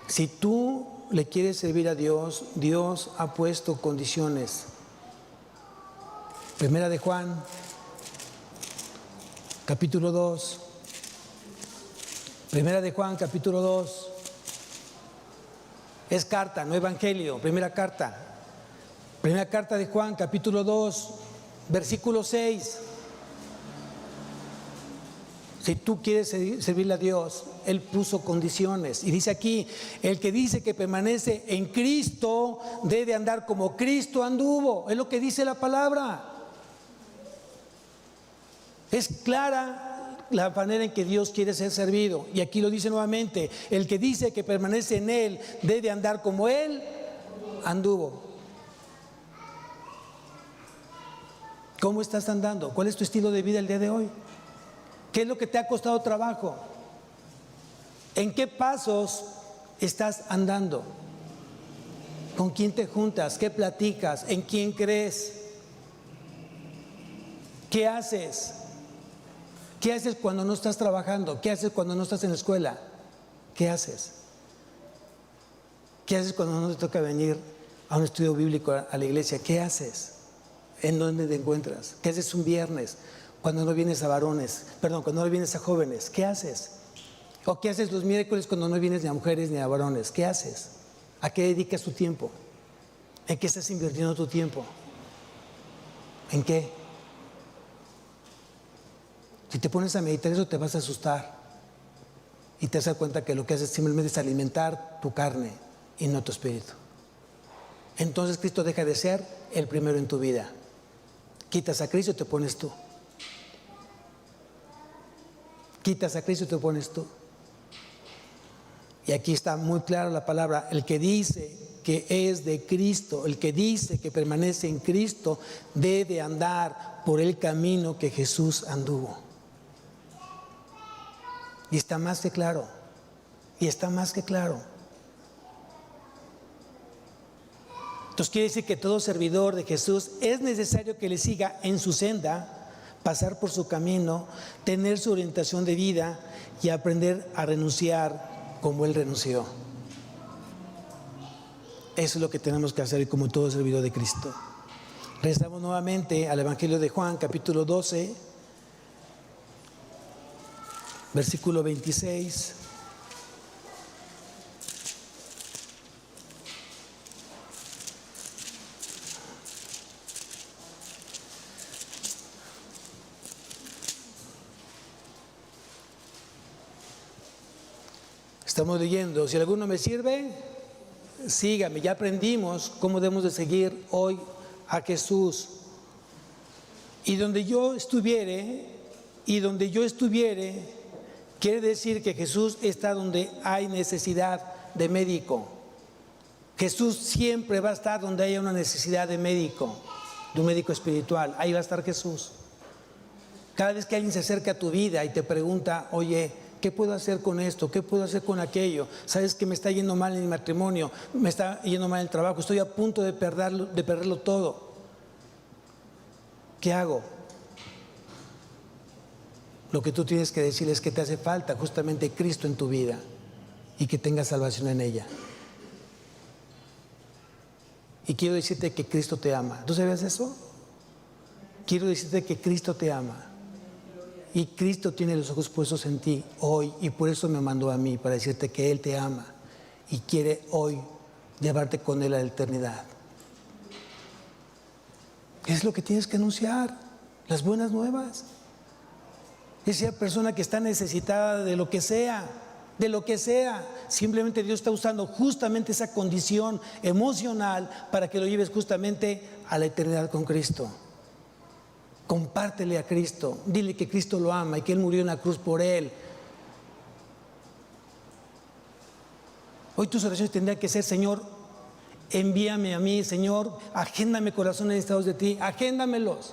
Si tú le quieres servir a Dios, Dios ha puesto condiciones. Primera de Juan, capítulo 2. Primera de Juan, capítulo 2. Es carta, no evangelio. Primera carta. Primera carta de Juan, capítulo 2, versículo 6. Si tú quieres servirle a Dios, Él puso condiciones. Y dice aquí: el que dice que permanece en Cristo debe andar como Cristo anduvo. Es lo que dice la palabra. Es clara la manera en que Dios quiere ser servido. Y aquí lo dice nuevamente: el que dice que permanece en Él debe andar como Él anduvo. ¿Cómo estás andando? ¿Cuál es tu estilo de vida el día de hoy? ¿Qué es lo que te ha costado trabajo? ¿En qué pasos estás andando? ¿Con quién te juntas? ¿Qué platicas? ¿En quién crees? ¿Qué haces? ¿Qué haces cuando no estás trabajando? ¿Qué haces cuando no estás en la escuela? ¿Qué haces? ¿Qué haces cuando no te toca venir a un estudio bíblico a la iglesia? ¿Qué haces? ¿En dónde te encuentras? ¿Qué haces un viernes cuando no vienes a varones? Perdón, cuando no vienes a jóvenes. ¿Qué haces? ¿O qué haces los miércoles cuando no vienes ni a mujeres ni a varones? ¿Qué haces? ¿A qué dedicas tu tiempo? ¿En qué estás invirtiendo tu tiempo? ¿En qué? Si te pones a meditar eso, te vas a asustar y te vas a dar cuenta que lo que haces simplemente es alimentar tu carne y no tu espíritu. Entonces Cristo deja de ser el primero en tu vida. Quitas a Cristo y te pones tú. Quitas a Cristo y te pones tú. Y aquí está muy clara la palabra: el que dice que es de Cristo, el que dice que permanece en Cristo, debe andar por el camino que Jesús anduvo. Y está más que claro. Y está más que claro. Entonces quiere decir que todo servidor de Jesús es necesario que le siga en su senda, pasar por su camino, tener su orientación de vida y aprender a renunciar como Él renunció. Eso es lo que tenemos que hacer como todo servidor de Cristo. Regresamos nuevamente al Evangelio de Juan, capítulo 12, versículo 26. Estamos leyendo, si alguno me sirve, sígame. Ya aprendimos cómo debemos de seguir hoy a Jesús. Y donde yo estuviere, quiere decir que Jesús está donde hay necesidad de médico. Jesús siempre va a estar donde haya una necesidad de médico, de un médico espiritual. Ahí va a estar Jesús. Cada vez que alguien se acerca a tu vida y te pregunta, oye, ¿qué puedo hacer con esto? ¿Qué puedo hacer con aquello? ¿Sabes que me está yendo mal en mi matrimonio? ¿Me está yendo mal en el trabajo? Estoy a punto de perderlo todo. ¿Qué hago? Lo que tú tienes que decir es que te hace falta justamente Cristo en tu vida y que tengas salvación en ella. Y quiero decirte que Cristo te ama. ¿Tú sabías eso? Quiero decirte que Cristo te ama. Y Cristo tiene los ojos puestos en ti hoy, y por eso me mandó a mí, para decirte que Él te ama y quiere hoy llevarte con Él a la eternidad. Es lo que tienes que anunciar, las buenas nuevas. Esa persona que está necesitada de lo que sea, simplemente Dios está usando justamente esa condición emocional para que lo lleves justamente a la eternidad con Cristo. Compártele a Cristo, dile que Cristo lo ama y que Él murió en la cruz por él. Hoy tus oraciones tendrían que ser: Señor, envíame a mí, Señor, agéndame corazones necesitados de ti, agéndamelos.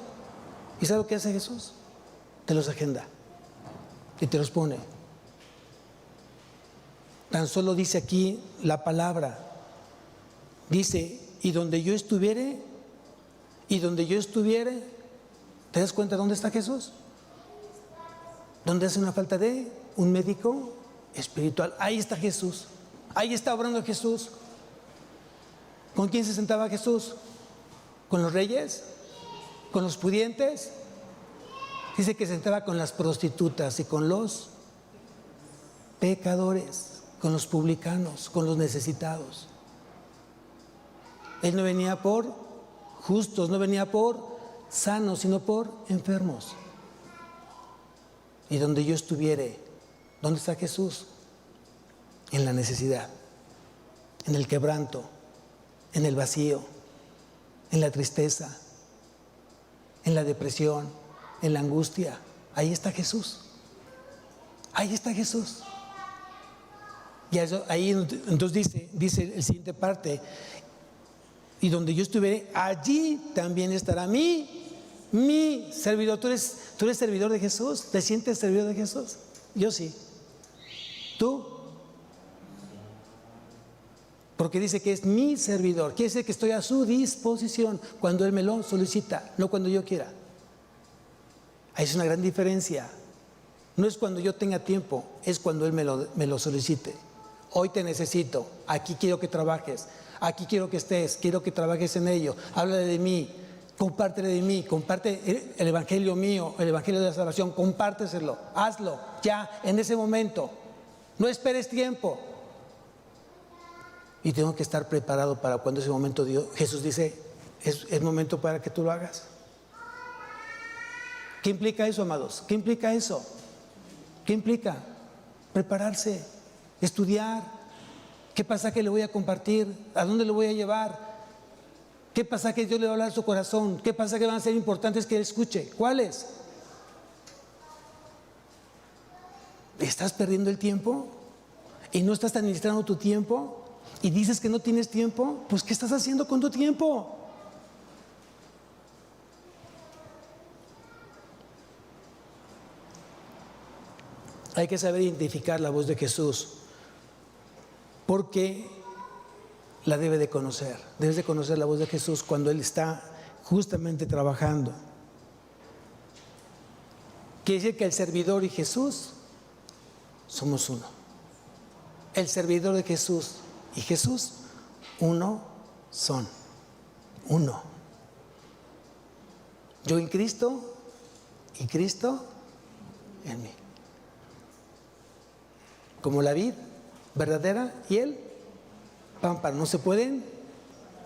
¿Y sabes lo que hace Jesús? Te los agenda y te los pone. Tan solo dice aquí la palabra, dice, y donde yo estuviere, ¿te das cuenta dónde está Jesús? ¿Dónde hace una falta de un médico espiritual? Ahí está Jesús. Ahí está obrando Jesús. ¿Con quién se sentaba Jesús? ¿Con los reyes? ¿Con los pudientes? Dice que se sentaba con las prostitutas y con los pecadores, con los publicanos, con los necesitados. Él no venía por justos, no venía por sanos, sino por enfermos. Y donde yo estuviere, ¿dónde está Jesús? En la necesidad, en el quebranto, en el vacío, en la tristeza, en la depresión, en la angustia. Ahí está Jesús. Ahí está Jesús. Y eso, ahí entonces dice el siguiente parte: y donde yo estuviere, allí también estará mi servidor. ¿Tú eres servidor de Jesús? ¿Te sientes servidor de Jesús? Yo sí. ¿Tú? Porque dice que es mi servidor. Quiere decir que estoy a su disposición cuando Él me lo solicita, no cuando yo quiera. Ahí es una gran diferencia. No es cuando yo tenga tiempo, es cuando Él me lo solicite. Hoy te necesito, aquí quiero que trabajes, aquí quiero que estés, quiero que trabajes en ello. Habla de mí, compártele de mí, comparte el evangelio mío, el evangelio de la salvación, compárteselo, hazlo ya, en ese momento. No esperes tiempo. Y tengo que estar preparado para cuando ese momento Jesús dice, es momento para que tú lo hagas. ¿Qué implica eso, amados? ¿Qué implica eso? ¿Qué implica? Prepararse, estudiar. ¿Qué pasaje le voy a compartir? ¿A dónde lo voy a llevar? ¿Qué pasaje Dios le va a hablar a su corazón? ¿Qué pasajes van a ser importantes que Él escuche? ¿Cuáles? ¿Estás perdiendo el tiempo? ¿Y no estás administrando tu tiempo? ¿Y dices que no tienes tiempo? Pues ¿qué estás haciendo con tu tiempo? Hay que saber identificar la voz de Jesús, porque la debe de conocer. Debes de conocer la voz de Jesús cuando Él está justamente trabajando. Quiere decir que el servidor y Jesús somos uno. El servidor de Jesús y Jesús, uno son. Uno. Yo en Cristo y Cristo en mí. como la vid verdadera y el pámpano. No se pueden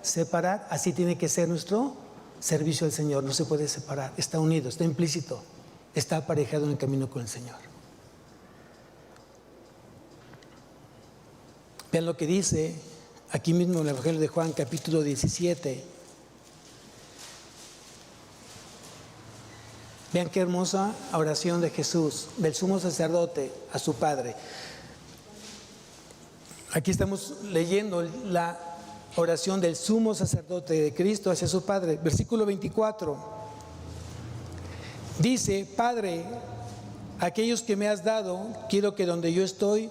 separar, así tiene que ser nuestro servicio al Señor, no se puede separar, está unido, está implícito, está aparejado en el camino con el Señor. Vean lo que dice aquí mismo en el Evangelio de Juan, capítulo 17. Vean qué hermosa oración de Jesús, del sumo sacerdote a su Padre. Aquí estamos leyendo la oración del sumo sacerdote de Cristo hacia su Padre. Versículo 24. Dice: Padre, aquellos que me has dado, quiero que donde yo estoy,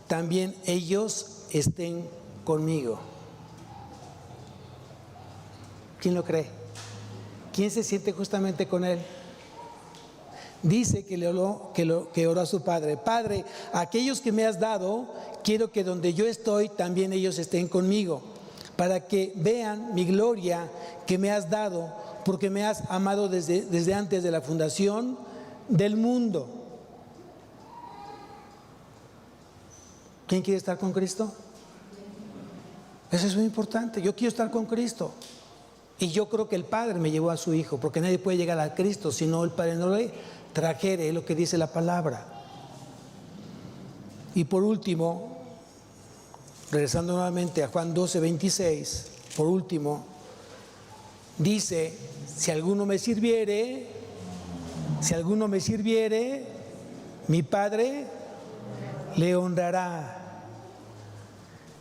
también ellos estén conmigo. ¿Quién lo cree? ¿Quién se siente justamente con él? Dice que oró a su Padre: Padre, aquellos que me has dado, quiero que donde yo estoy, también ellos estén conmigo, para que vean mi gloria que me has dado, porque me has amado desde antes de la fundación del mundo. ¿Quién quiere estar con Cristo? Eso es muy importante. Yo quiero estar con Cristo. Y yo creo que el Padre me llevó a su Hijo, porque nadie puede llegar a Cristo si no el Padre no le trajere, es lo que dice la palabra. Y por último, regresando nuevamente a Juan 12:26, por último, dice: si alguno me sirviere, mi Padre le honrará.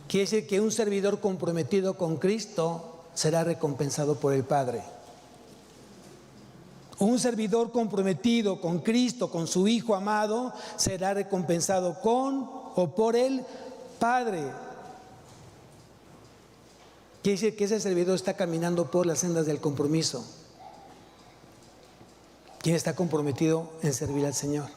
Quiere decir que un servidor comprometido con Cristo será recompensado por el Padre. Un servidor comprometido con Cristo, con su Hijo amado, será recompensado con o por el Padre. Quiere decir que ese servidor está caminando por las sendas del compromiso. ¿Quién está comprometido en servir al Señor?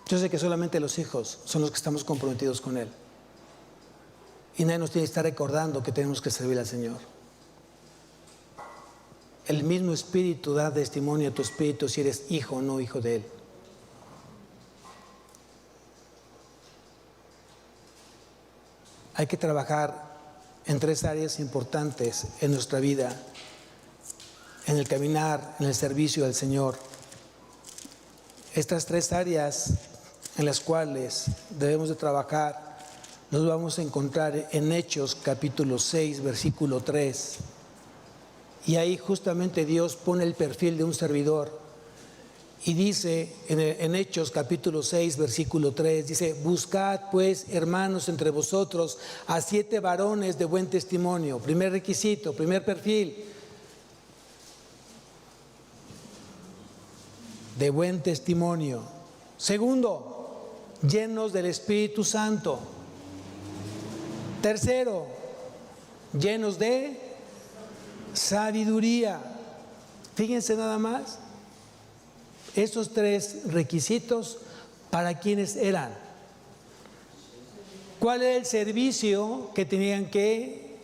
Yo sé que solamente los hijos son los que estamos comprometidos con Él. Y nadie nos tiene que estar recordando que tenemos que servir al Señor. El mismo Espíritu da testimonio a tu espíritu si eres hijo o no hijo de Él. Hay que trabajar en 3 áreas importantes en nuestra vida: en el caminar, en el servicio al Señor. Estas 3 áreas en las cuales debemos de trabajar nos vamos a encontrar en Hechos capítulo 6, versículo 3. Y ahí justamente Dios pone el perfil de un servidor. Y dice en Hechos capítulo 6, versículo 3, dice: buscad pues, hermanos, entre vosotros a 7 varones de buen testimonio. Primer requisito, primer perfil: de buen testimonio. Segundo, llenos del Espíritu Santo. Tercero, llenos de sabiduría. Fíjense nada más, estos 3 requisitos, ¿para quiénes eran? ¿Cuál era el servicio que tenían que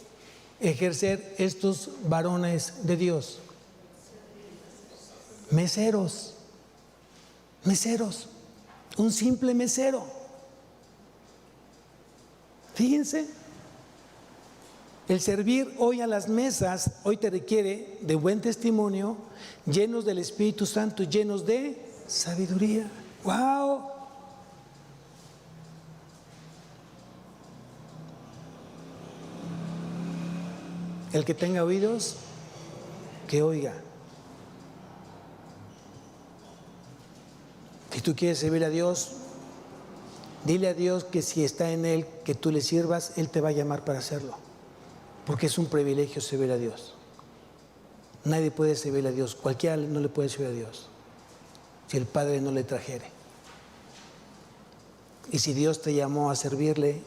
ejercer estos varones de Dios? Meseros. Meseros. Un simple mesero. Fíjense, el servir hoy a las mesas, hoy te requiere de buen testimonio, llenos del Espíritu Santo, llenos de sabiduría. ¡Wow! El que tenga oídos, que oiga. Si tú quieres servir a Dios, dile a Dios que si está en Él, que tú le sirvas, Él te va a llamar para hacerlo. Porque es un privilegio servir a Dios. Nadie puede servir a Dios, cualquiera no le puede servir a Dios si el Padre no le trajere. Y si Dios te llamó a servirle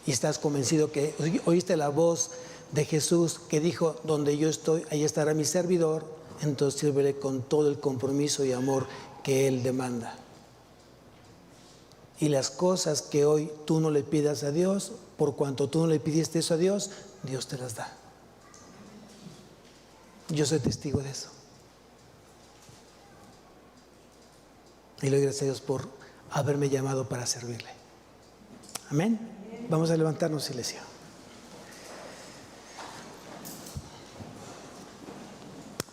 y estás convencido que oíste la voz de Jesús que dijo: donde yo estoy, ahí estará mi servidor, entonces sírvele con todo el compromiso y amor que Él demanda. Y las cosas que hoy tú no le pidas a Dios, por cuanto tú no le pidiste eso a Dios, Dios te las da. Yo soy testigo de eso. Y le doy gracias a Dios por haberme llamado para servirle. Amén. Vamos a levantarnos, iglesia.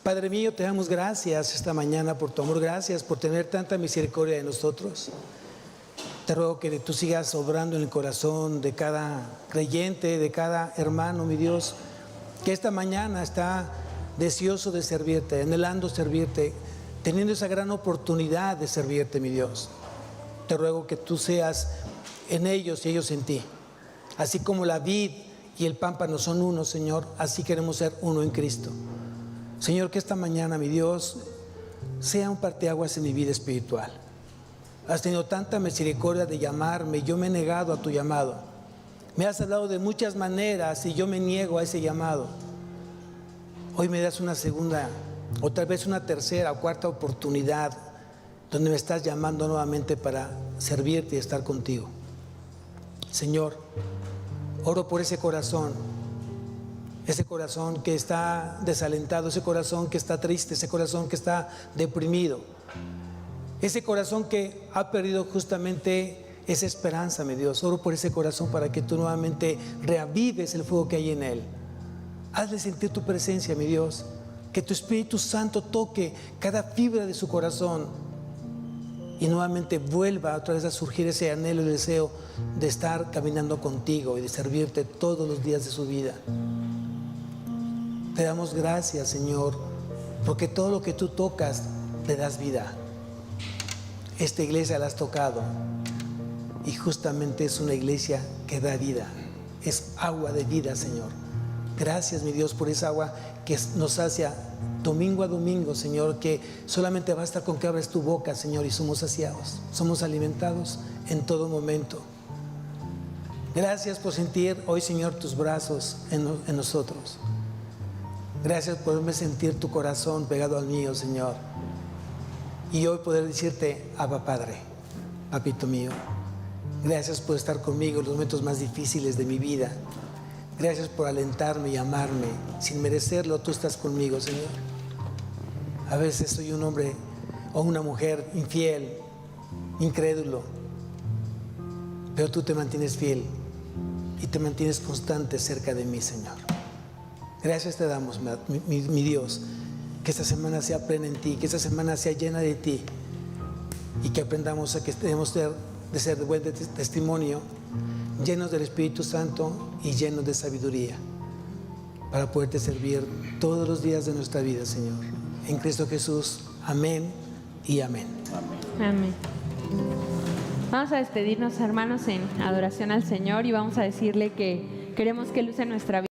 Padre mío, te damos gracias esta mañana por tu amor. Gracias por tener tanta misericordia de nosotros. Te ruego que tú sigas obrando en el corazón de cada creyente, de cada hermano, mi Dios, que esta mañana está deseoso de servirte, anhelando servirte, teniendo esa gran oportunidad de servirte, mi Dios. Te ruego que tú seas en ellos y ellos en ti. Así como la vid y el pámpano son uno, Señor, así queremos ser uno en Cristo. Señor, que esta mañana, mi Dios, sea un parteaguas en mi vida espiritual. Has tenido tanta misericordia de llamarme, yo me he negado a tu llamado. Me has hablado de muchas maneras y yo me niego a ese llamado. Hoy me das una segunda, o tal vez una tercera o cuarta oportunidad donde me estás llamando nuevamente para servirte y estar contigo. Señor, oro por ese corazón que está desalentado, ese corazón que está triste, ese corazón que está deprimido, ese corazón que ha perdido justamente esa esperanza, mi Dios. Oro por ese corazón para que tú nuevamente reavives el fuego que hay en él. Hazle sentir tu presencia, mi Dios, que tu Espíritu Santo toque cada fibra de su corazón y nuevamente vuelva otra vez a surgir ese anhelo y deseo de estar caminando contigo y de servirte todos los días de su vida. Te damos gracias, Señor, porque todo lo que tú tocas le das vida. Esta iglesia la has tocado y justamente es una iglesia que da vida, es agua de vida, Señor. Gracias, mi Dios, por esa agua que nos sacia domingo a domingo, Señor, que solamente basta con que abres tu boca, Señor, y somos saciados, somos alimentados en todo momento. Gracias por sentir hoy, Señor, tus brazos en nosotros. Gracias por poderme sentir tu corazón pegado al mío, Señor. Y hoy poder decirte, Abba Padre, papito mío. Gracias por estar conmigo en los momentos más difíciles de mi vida. Gracias por alentarme y amarme. Sin merecerlo, tú estás conmigo, Señor. A veces soy un hombre o una mujer infiel, incrédulo, pero tú te mantienes fiel y te mantienes constante cerca de mí, Señor. Gracias te damos, mi Dios, que esta semana sea plena en ti, que esta semana sea llena de ti y que aprendamos a que debemos de ser de buen testimonio, llenos del Espíritu Santo y llenos de sabiduría para poderte servir todos los días de nuestra vida, Señor. En Cristo Jesús, amén y amén. Amén. Vamos a despedirnos, hermanos, en adoración al Señor y vamos a decirle que queremos que Él use nuestra vida.